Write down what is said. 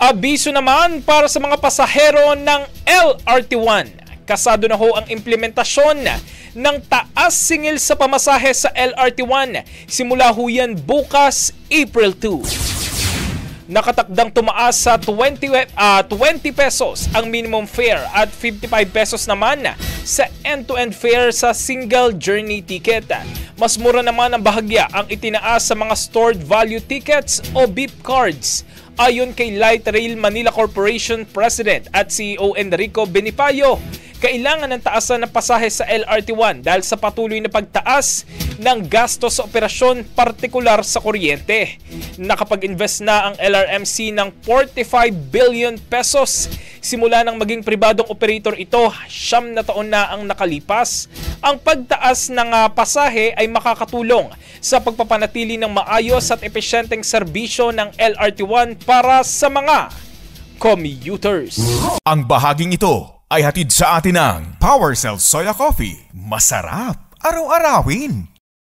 Abiso naman para sa mga pasahero ng LRT1. Kasado na ho ang implementasyon ng taas singil sa pamasahe sa LRT1. Simula ho yan bukas, April 2. Nakatakdang tumaas sa 20 pesos ang minimum fare at 55 pesos naman sa end-to-end fare sa single journey ticket. Mas mura naman ang bahagya ang itinaas sa mga stored value tickets o beep cards. Ayon kay Light Rail Manila Corporation President at CEO Enrico Benipayo, kailangan ng taasan ng pasahe sa LRT1 dahil sa patuloy na pagtaas ng gasto sa operasyon, partikular sa kuryente. Nakapag-invest na ang LRMC ng 45 billion pesos simula nang maging pribadong operator ito, 9 na taon na ang nakalipas. Ang pagtaas ng pasahe ay makakatulong sa pagpapanatili ng maayos at epesyenteng serbisyo ng LRT1 para sa mga commuters. Ang bahaging ito ay hatid sa atin ng PowerCell Soya Coffee. Masarap araw-arawin.